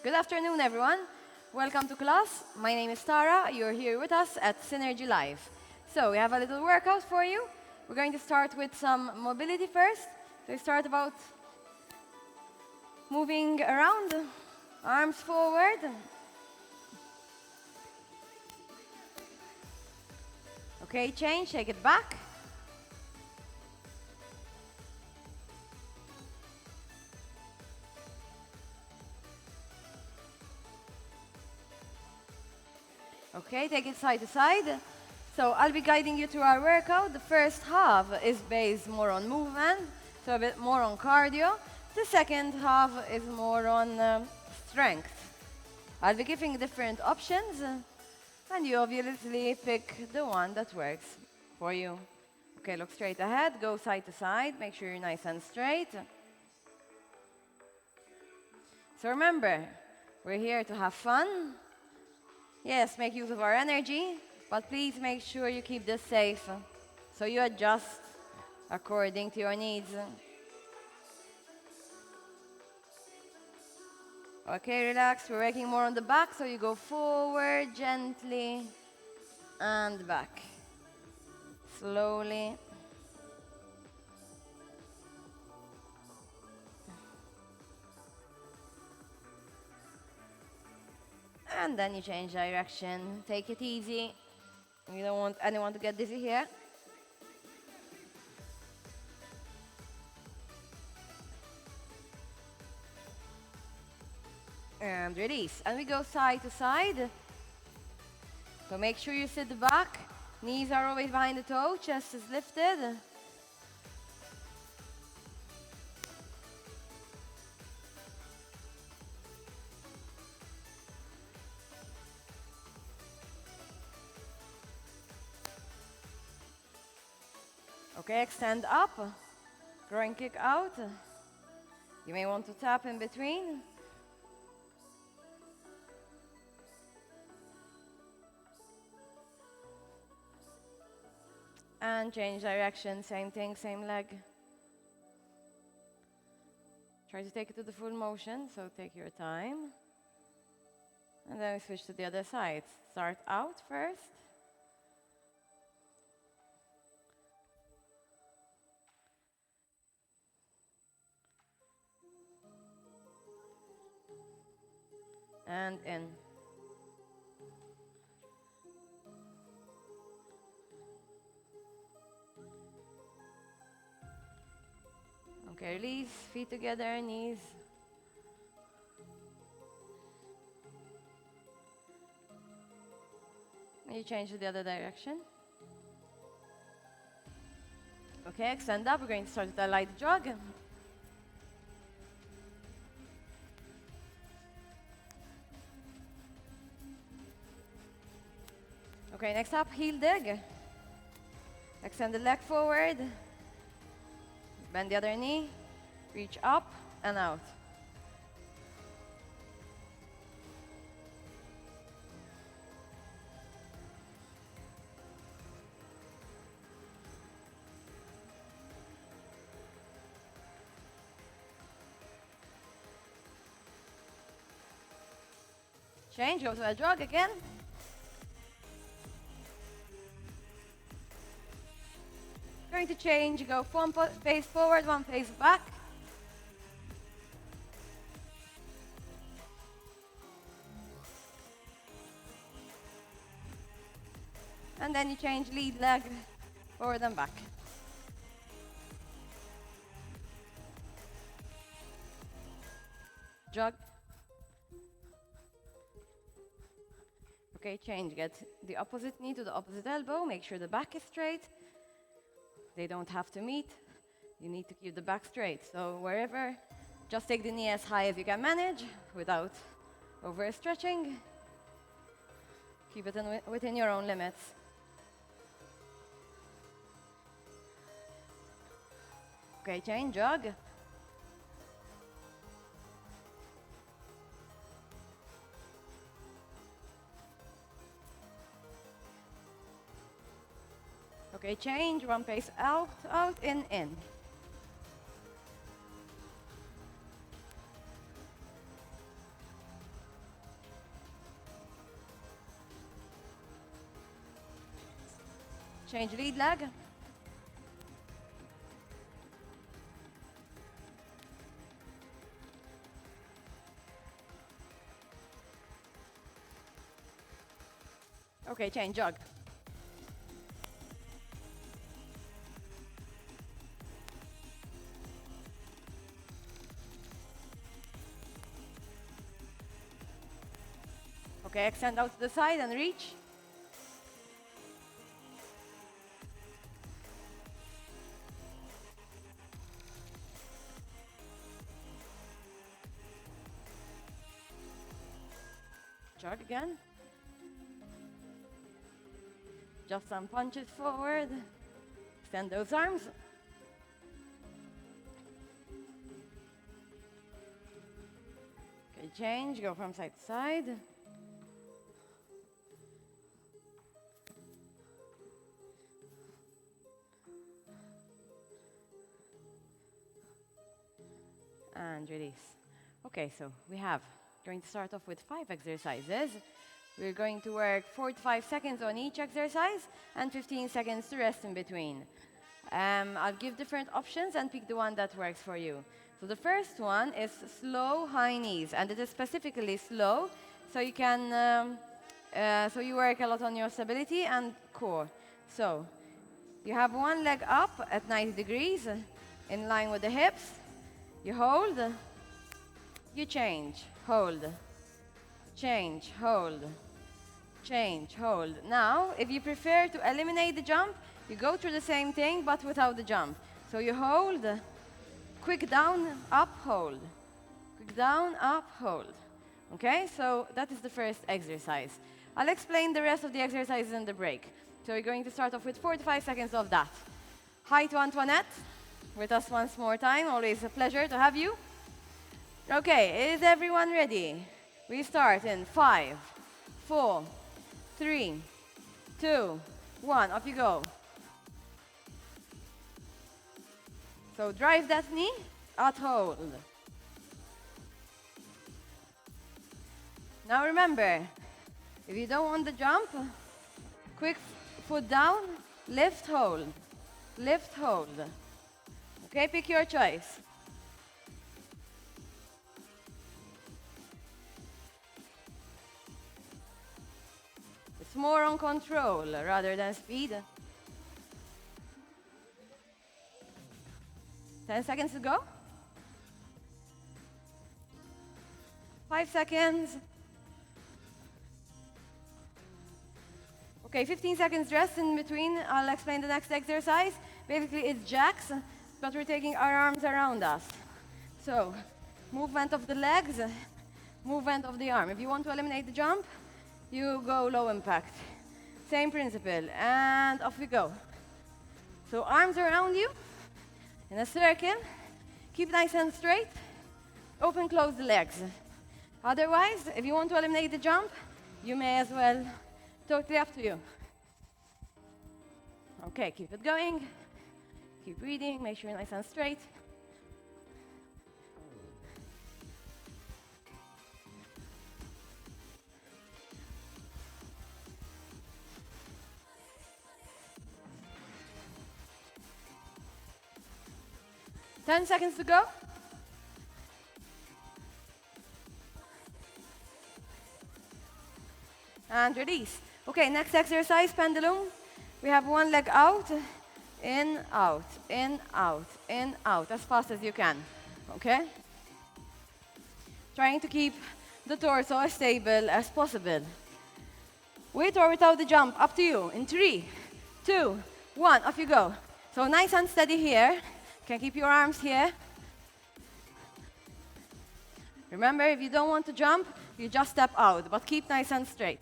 Good afternoon, everyone. Welcome to class. My name is Tara. You're here with us at Synergy Live. So we have a little workout for you. We're going to start with some mobility first. So we start about moving around, arms forward. Okay, change, take it back. Okay, take it side to side. So I'll be guiding you through our workout. The first half is based more on movement, so a bit more on cardio. The second half is more on strength. I'll be giving different options, and you obviously pick the one that works for you. Okay, look straight ahead, go side to side, make sure you're nice and straight. So remember, we're here to have fun. Yes, make use of our energy, but please make sure you keep this safe, so you adjust according to your needs. Okay, relax. We're working more on the back, so you go forward gently and back. Slowly. And then you change direction. Take it easy. You don't want anyone to get dizzy here. And release. And we go side to side. So make sure you sit back. Knees are always behind the toe. Chest is lifted. Okay, extend up. Groin kick out. You may want to tap in between. And change direction, same thing, same leg. Try to take it to the full motion, so take your time. And then we switch to the other side. Start out first. And in. Okay, release, feet together, knees. And you change to the other direction. Okay, extend up. We're going to start with a light jog. Okay, next up, heel dig. Extend the leg forward. Bend the other knee. Reach up and out. Change, go to a jog again. Going to change, go one face forward, one face back. And then you change lead leg forward and back. Jog. Okay, change. Get the opposite knee to the opposite elbow. Make sure the back is straight. They don't have to meet. You need to keep the back straight. So wherever, just take the knee as high as you can manage without overstretching. Keep it within your own limits. Okay, change, jog. Okay, change, one pace out, out, in. Change lead leg. Okay, change jog. Okay, extend out to the side and reach. Jog again. Just some punches forward. Extend those arms. Okay, change, go from side to side. And release. Okay, so we have going to start off with 5 exercises. We're going to work 4 to 5 seconds on each exercise and 15 seconds to rest in between. I'll give different options and pick the one that works for you. So the first one is slow high knees, and it is specifically slow, so you can, so you work a lot on your stability and core. So you have one leg up at 90 degrees, in line with the hips. You hold, you change, hold, change, hold, change, hold. Now, if you prefer to eliminate the jump, you go through the same thing but without the jump. So you hold, quick down, up, hold, quick down, up, hold. Okay, so that is the first exercise. I'll explain the rest of the exercises in the break. So we're going to start off with 4 to 5 seconds of that. Hi to Antoinette, with us once more time. Always a pleasure to have you. Okay, is everyone ready? We start in 5, 4, 3, 2, 1. Off you go. So drive that knee, at hold. Now remember, if you don't want the jump, quick foot down, lift, hold, lift, hold. Okay, pick your choice. It's more on control rather than speed. 10 seconds to go. 5 seconds. Okay, 15 seconds rest in between. I'll explain the next exercise. Basically, it's jacks, but we're taking our arms around us. So, movement of the legs, movement of the arm. If you want to eliminate the jump, you go low impact. Same principle, and off we go. So arms around you, in a circle. Keep nice and straight. Open, close the legs. Otherwise, if you want to eliminate the jump, you may as well. Totally up to you. Okay, keep it going. Keep breathing, make sure you're nice and straight. Ten seconds to go. And release. Okay, next exercise, pendulum. We have one leg out, in, out, in, out, in, out, as fast as you can, okay? Trying to keep the torso as stable as possible. With or without the jump, up to you. In 3, 2, 1, off you go. So nice and steady here. Can keep your arms here. Remember, if you don't want to jump, you just step out, but keep nice and straight.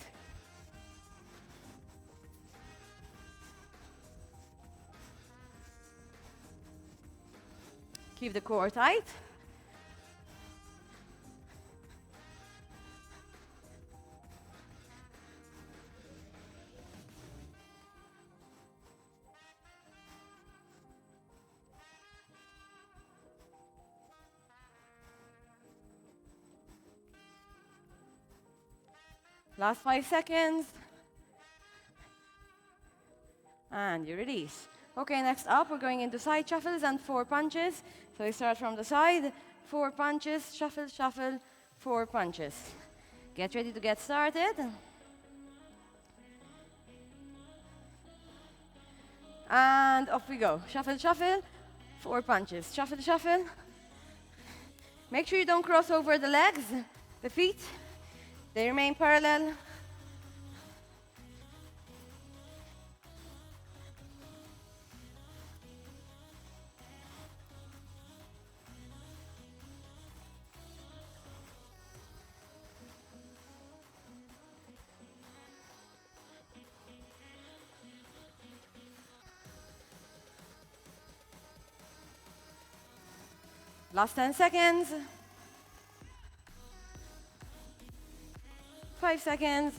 Keep the core tight. Last 5 seconds. and you release. Okay, next up, we're going into side shuffles and 4 punches. So we start from the side, 4 punches, shuffle, shuffle, 4 punches. Get ready to get started. And off we go. Shuffle, shuffle, 4 punches. Shuffle, shuffle. Make sure you don't cross over the legs, the feet. They remain parallel. Last 10 seconds. 5 seconds.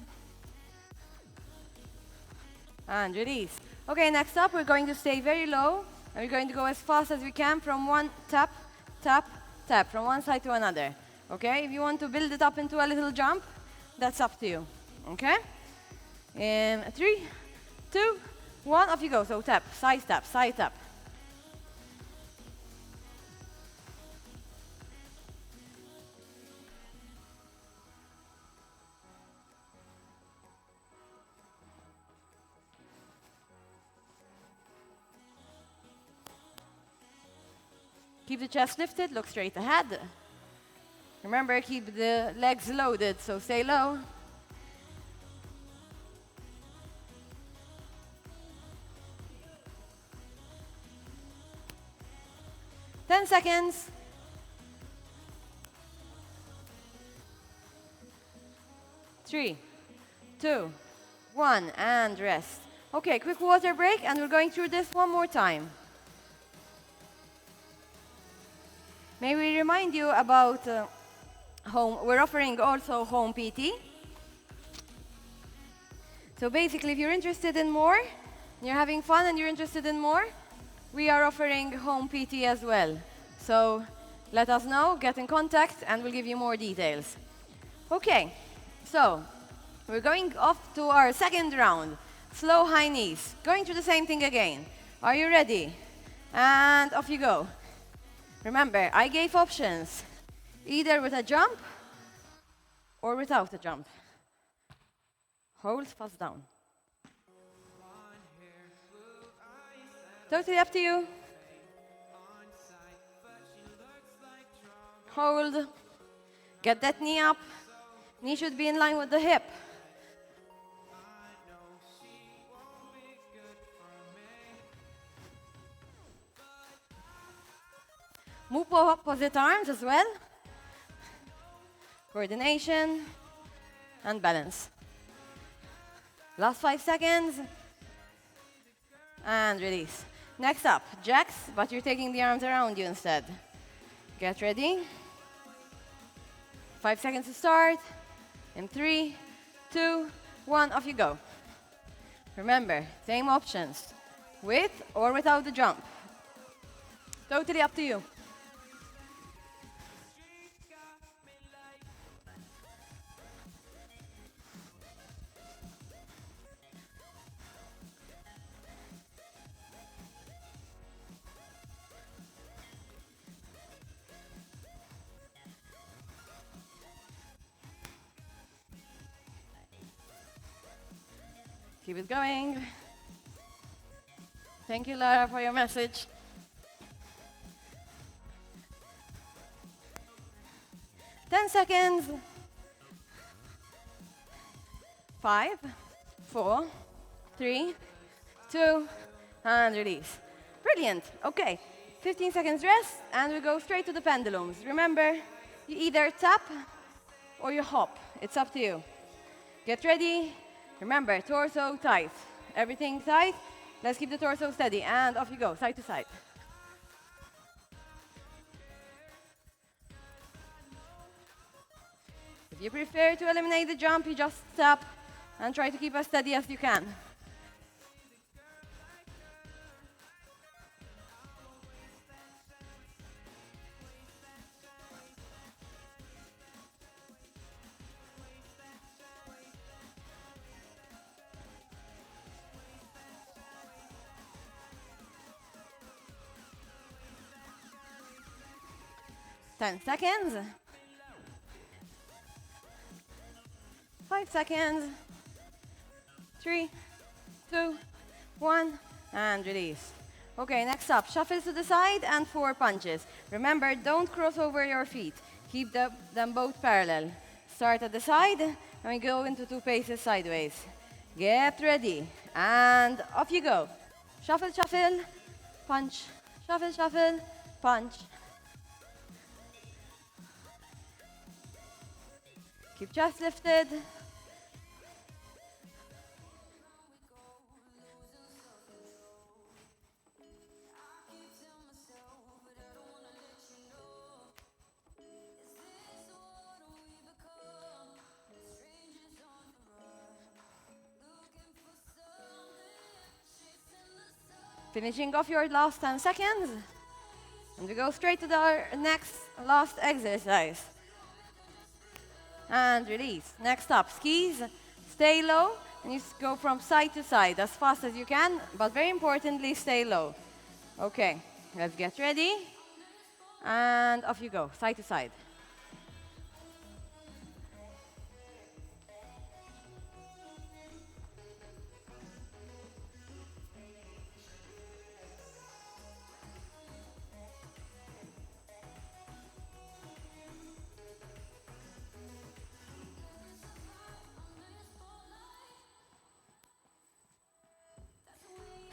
And release. Okay, next up, we're going to stay very low. And we're going to go as fast as we can from one tap, tap, tap, from one side to another. Okay, if you want to build it up into a little jump, that's up to you. Okay? In 3, 2, 1, off you go. So tap, side tap, side tap. Keep the chest lifted, look straight ahead. Remember, keep the legs loaded, so stay low. Ten seconds. 3, 2, 1, and rest. Okay, quick water break, and we're going through this one more time. May we remind you about home. We're offering also home PT. So basically, if you're interested in more, you're having fun and you're interested in more, we are offering home PT as well. So let us know, get in contact, and we'll give you more details. Okay, so we're going off to our second round. Slow high knees. Going through the same thing again. Are you ready? And off you go. Remember, I gave options, either with a jump or without a jump. Hold fast down. Totally up to you. Hold. Get that knee up. Knee should be in line with the hip. Move opposite arms as well. Coordination and balance. Last 5 seconds. And release. Next up, jacks, but you're taking the arms around you instead. Get ready. 5 seconds to start. In 3, 2, 1, off you go. Remember, same options. With or without the jump. Totally up to you. Keep it going. Thank you, Lara, for your message. Ten seconds. 5, 4, 3, 2, and release. Brilliant. Okay. 15 seconds rest, and we go straight to the pendulums. Remember, you either tap or you hop. It's up to you. Get ready. Remember, torso tight. Everything tight. Let's keep the torso steady. And off you go, side to side. If you prefer to eliminate the jump, you just tap and try to keep as steady as you can. 10 seconds. 5 seconds. 3, 2, 1, and release. Okay, next up, shuffles to the side and 4 punches. Remember, don't cross over your feet. Keep them both parallel. Start at the side, and we go into 2 paces sideways. Get ready, and off you go. Shuffle, shuffle, punch. Shuffle, shuffle, punch. Keep chest lifted. Finishing off your last 10 seconds. And we go straight to our next last exercise. And release. Next up, skis. Stay low, and you go from side to side as fast as you can, but very importantly, stay low. Okay, let's get ready. And off you go, side to side.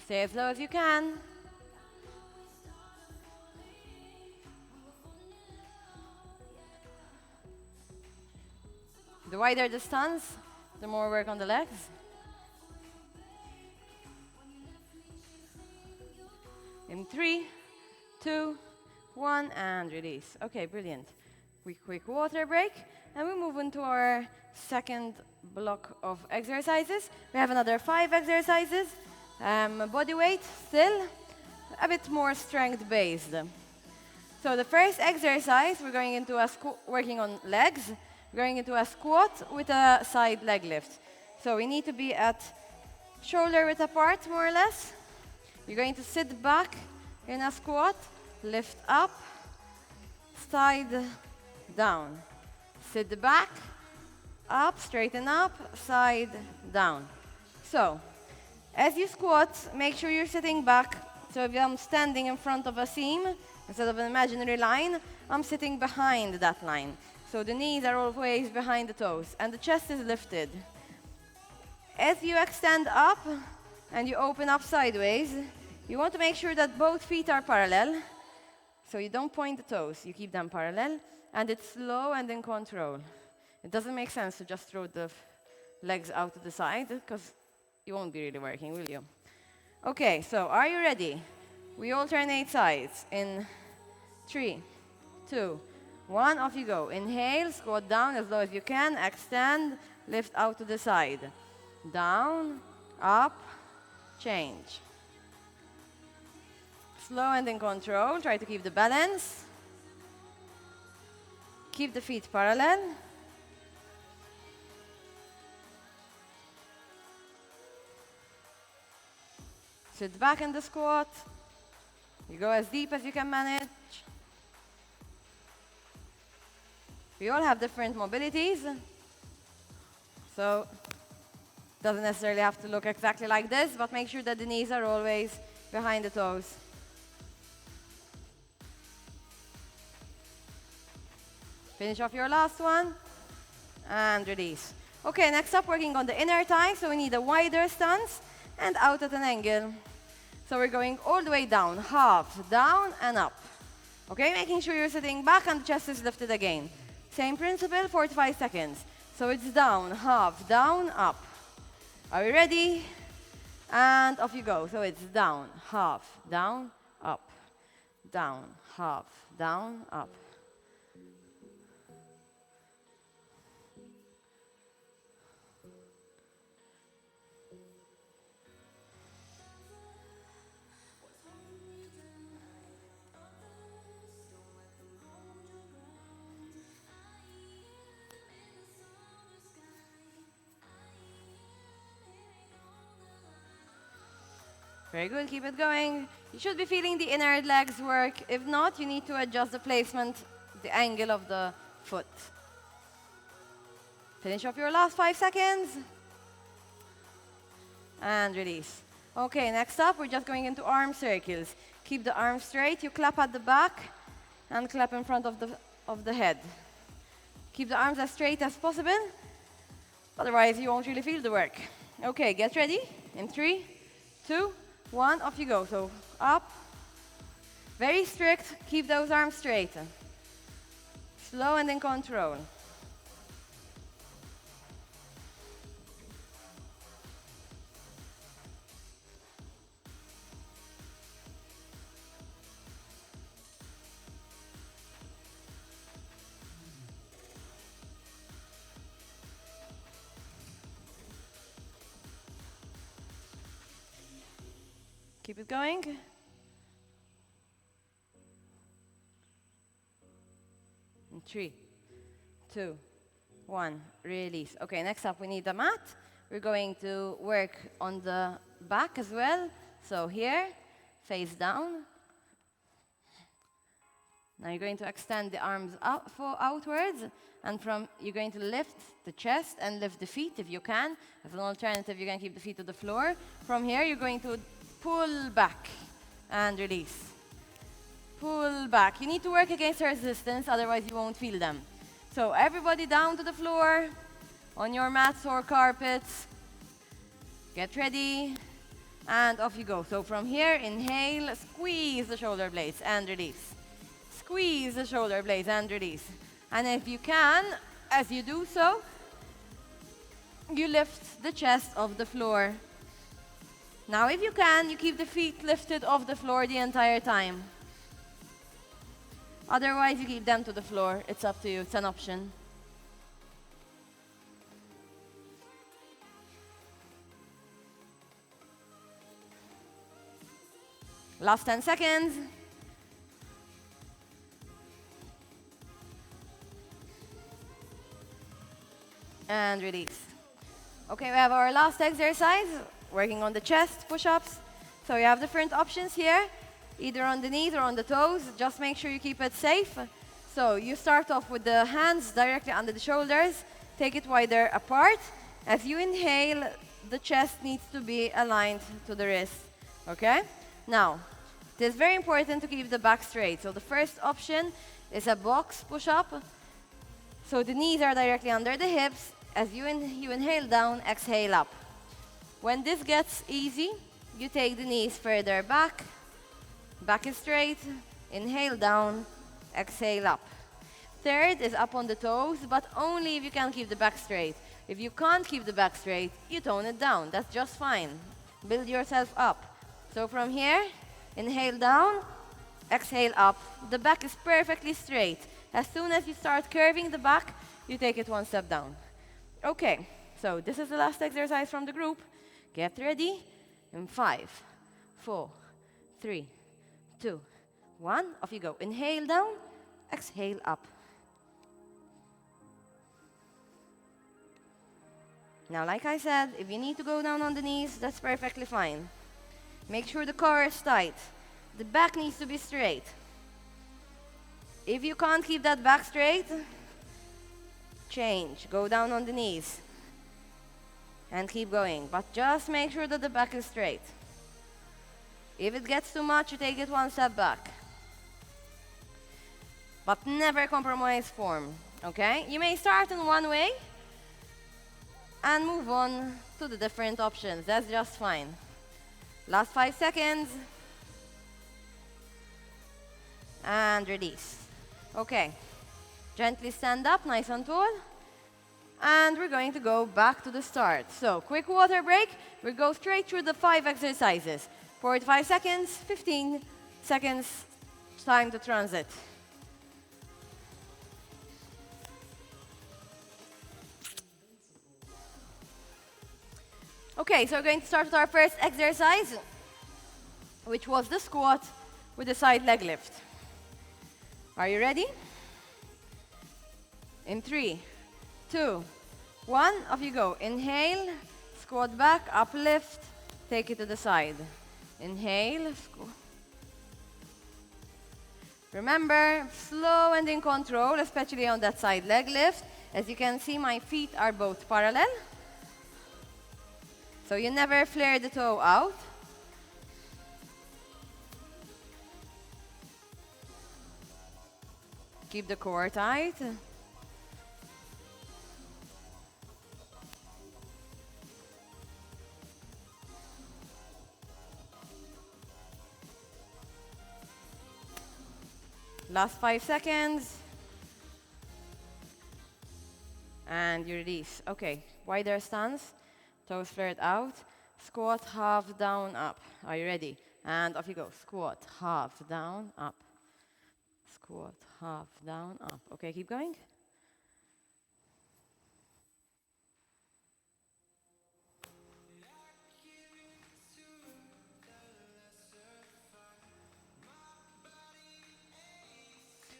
Stay as low as you can. The wider the stance, the more work on the legs. In 3, 2, 1, and release. Okay, brilliant. Quick water break, and we move into our second block of exercises. We have another 5 exercises. Body weight, still a bit more strength-based. So the first exercise, we're going into working on legs. We're going into a squat with a side leg lift. So we need to be at shoulder width apart, more or less. You're going to sit back in a squat, lift up, side, down. Sit back, up, straighten up, side, down. So, as you squat, make sure you're sitting back. So if I'm standing in front of a seam, instead of an imaginary line, I'm sitting behind that line. So the knees are always behind the toes, and the chest is lifted. As you extend up, and you open up sideways, you want to make sure that both feet are parallel. So you don't point the toes, you keep them parallel, and it's slow and in control. It doesn't make sense to just throw the legs out to the side, because you won't be really working, will you? Okay, so are you ready? We alternate sides in 3, 2, 1, off you go. Inhale, squat down as low as you can, extend, lift out to the side. Down, up, change. Slow and in control, try to keep the balance. Keep the feet parallel. Sit back in the squat. You go as deep as you can manage. We all have different mobilities. So, doesn't necessarily have to look exactly like this, but make sure that the knees are always behind the toes. Finish off your last one, and release. Okay, next up, working on the inner thigh, so we need a wider stance, and out at an angle. So we're going all the way down, half, down, and up. Okay, making sure you're sitting back and the chest is lifted again. Same principle, 45 seconds. So it's down, half, down, up. Are we ready? And off you go. So it's down, half, down, up. Down, half, down, up. Very good, keep it going. You should be feeling the inner legs work. If not, you need to adjust the placement the angle of the foot. Finish off your last 5 seconds. And release. Okay, next up, we're just going into arm circles. Keep the arms straight. You clap at the back and clap in front of the head. Keep the arms as straight as possible. Otherwise, you won't really feel the work. Okay, get ready. In 3, 2, 1, off you go. So up. Very strict. Keep those arms straight. Slow and in control. Keep it going. In 3, 2, 1, release. Okay, next up we need a mat. We're going to work on the back as well. So here, face down. Now you're going to extend the arms outwards, and you're going to lift the chest and lift the feet if you can. As an alternative, you can keep the feet to the floor. From here, you're going to pull back and release. Pull back. You need to work against resistance, otherwise you won't feel them. So everybody down to the floor, on your mats or carpets. Get ready, and off you go. So from here, inhale, squeeze the shoulder blades and release. Squeeze the shoulder blades and release. And if you can, as you do so, you lift the chest off the floor. Now, if you can, you keep the feet lifted off the floor the entire time. Otherwise, you keep them to the floor. It's up to you. It's an option. Last 10 seconds. And release. Okay, we have our last exercise, working on the chest, push-ups. So you have different options here, either on the knees or on the toes. Just make sure you keep it safe. So you start off with the hands directly under the shoulders. Take it wider apart. As you inhale, the chest needs to be aligned to the wrist. Okay? Now, it is very important to keep the back straight. So the first option is a box push-up. So the knees are directly under the hips. As you inhale down, exhale up. When this gets easy, you take the knees further back. Back is straight. Inhale down, exhale up. Third is up on the toes, but only if you can keep the back straight. If you can't keep the back straight, you tone it down. That's just fine. Build yourself up. So from here, inhale down, exhale up. The back is perfectly straight. As soon as you start curving the back, you take it one step down. Okay, so this is the last exercise from the group. Get ready. In 5, 4, 3, 2, 1. Off you go. Inhale down, exhale up. Now, like I said, if you need to go down on the knees, that's perfectly fine. Make sure the core is tight. The back needs to be straight. If you can't keep that back straight, change. Go down on the knees. And keep going. But just make sure that the back is straight. If it gets too much, you take it one step back. But never compromise form. Okay? You may start in one way and move on to the different options. That's just fine. Last 5 seconds. And release. Okay. Gently stand up, nice and tall. And we're going to go back to the start. So, quick water break. We'll go straight through the 5 exercises. 45 seconds, 15 seconds, time to transit. Okay, so we're going to start with our first exercise, which was the squat with the side leg lift. Are you ready? In 3, 2, 1, off you go. Inhale, squat back, uplift, take it to the side. Inhale, Remember, slow and in control, especially on that side leg lift. As you can see, my feet are both parallel. So you never flare the toe out. Keep the core tight. Last 5 seconds. And you release. Okay, wider stance. Toes flared out. Squat, half, down, up. Are you ready? And off you go. Squat, half, down, up. Squat, half, down, up. Okay, keep going.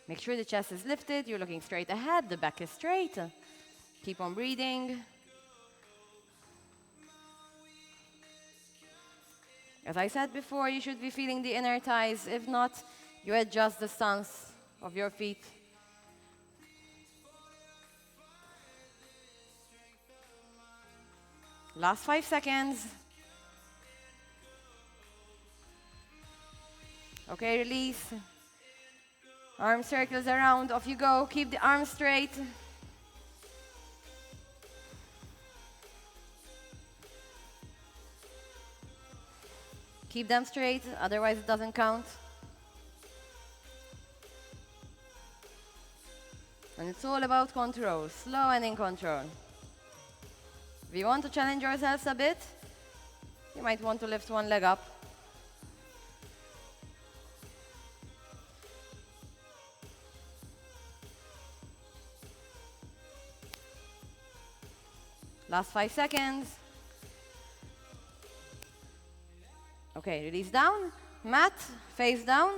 Make sure the chest is lifted. You're looking straight ahead. The back is straight. Keep on breathing. As I said before, you should be feeling the inner thighs. If not, you adjust the stance of your feet. Last 5 seconds. Okay, release. Arm circles around. Off you go. Keep the arms straight. Keep them straight, otherwise it doesn't count. And it's all about control, slow and in control. If you want to challenge yourselves a bit, you might want to lift one leg up. Last 5 seconds. Okay, release down. Mat, face down.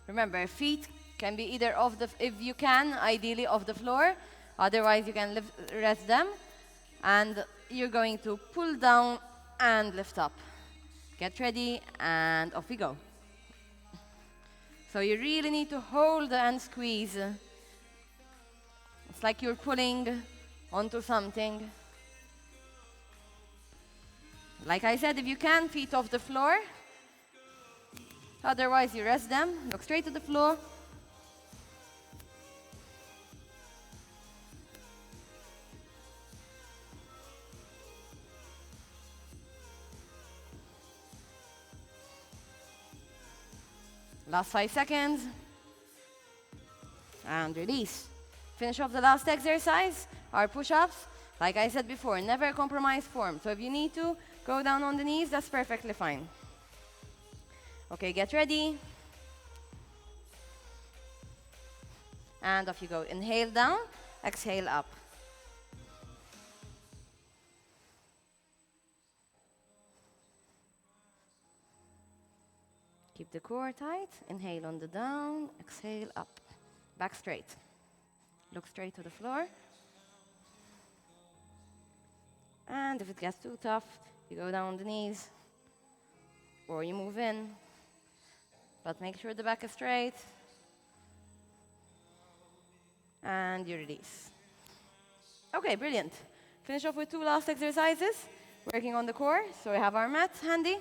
Remember, feet can be either off the, if you can, ideally off the floor. Otherwise, you can rest them. And you're going to pull down and lift up. Get ready, and off we go. So you really need to hold and squeeze. It's like you're pulling onto something. Like I said, if you can, feet off the floor. Otherwise, you rest them. Look straight to the floor. Last 5 seconds. And release. Finish off the last exercise, our push-ups. Like I said before, never compromise form. So if you need to go down on the knees, that's perfectly fine. Okay, get ready. And off you go. Inhale down, exhale up. Keep the core tight. Inhale on the down, exhale up. Back straight. Look straight to the floor. And if it gets too tough, you go down on the knees or you move in. But make sure the back is straight. And you release. Okay, brilliant. Finish off with 2 last exercises, working on the core. So we have our mat handy.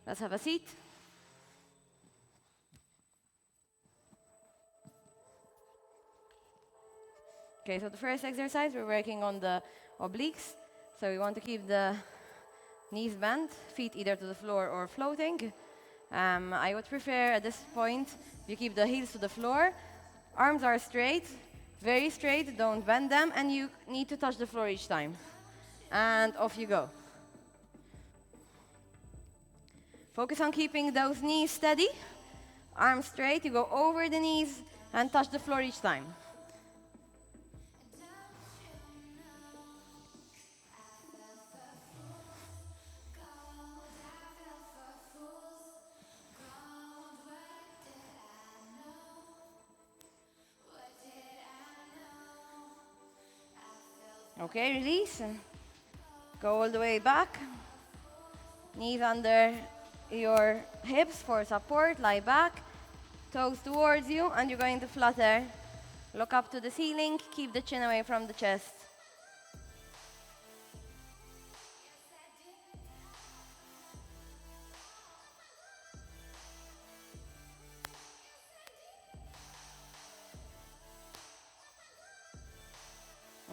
Let's have a seat. Okay, so the first exercise, we're working on the obliques. So we want to keep the knees bent, feet either to the floor or floating. I would prefer at this point, you keep the heels to the floor. Arms are straight, very straight, don't bend them, and you need to touch the floor each time. And off you go. Focus on keeping those knees steady. Arms straight, you go over the knees and touch the floor each time. Okay, release. Go all the way back. Knees under your hips for support, lie back, toes towards you, and you're going to flutter. Look up to the ceiling, keep the chin away from the chest.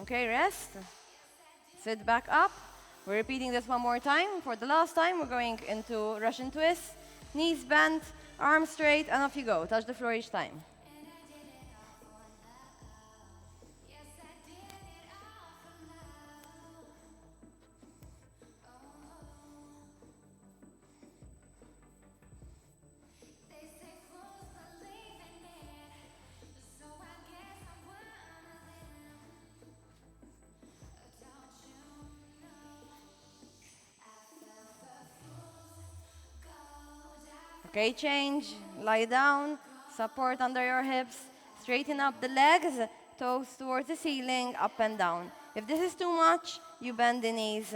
Okay, rest. Sit back up. We're repeating this one more time. For the last time, we're going into Russian twist. Knees bent, arms straight, and off you go. Touch the floor each time. Okay, change, lie down, support under your hips, straighten up the legs, toes towards the ceiling, up and down. If this is too much, you bend the knees.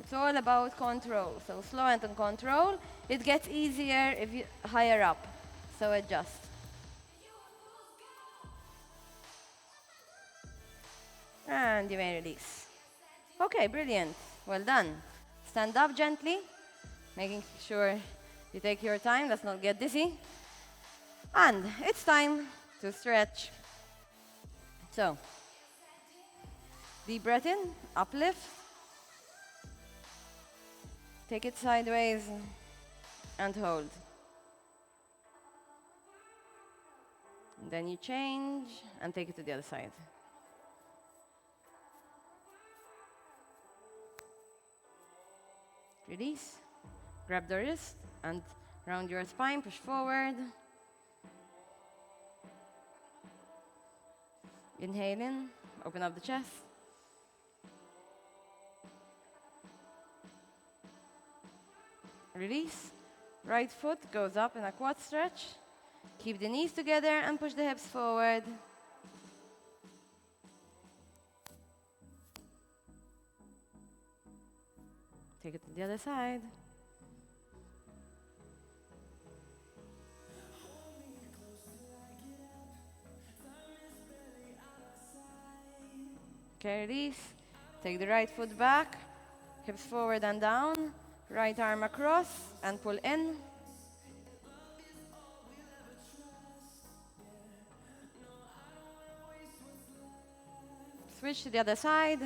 It's all about control, so slow and in control. It gets easier if you higher up, so adjust. And you may release. Okay, brilliant, well done. Stand up gently, making sure you take your time, let's not get dizzy. And it's time to stretch. So, deep breath in, uplift. Take it sideways and hold. And then you change and take it to the other side. Release, grab the wrist and round your spine, push forward. Inhale in, open up the chest. Release, right foot goes up in a quad stretch. Keep the knees together and push the hips forward. Take it to the other side. Okay, release. Take the right foot back, hips forward and down. Right arm across and pull in. Switch to the other side.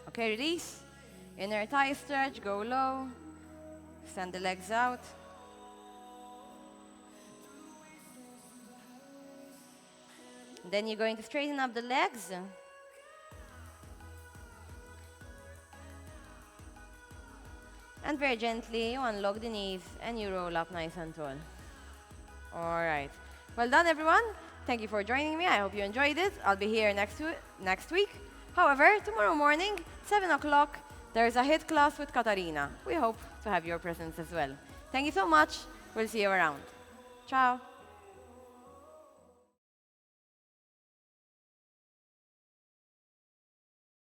Okay, release. Inner thigh stretch, go low. Send the legs out. Then you're going to straighten up the legs. And very gently, you unlock the knees and you roll up nice and tall. All right. Well done, everyone. Thank you for joining me. I hope you enjoyed it. I'll be here next week. However, tomorrow morning, 7 o'clock, there's a HIIT class with Katarina. We hope to have your presence as well. Thank you so much. We'll see you around. Ciao.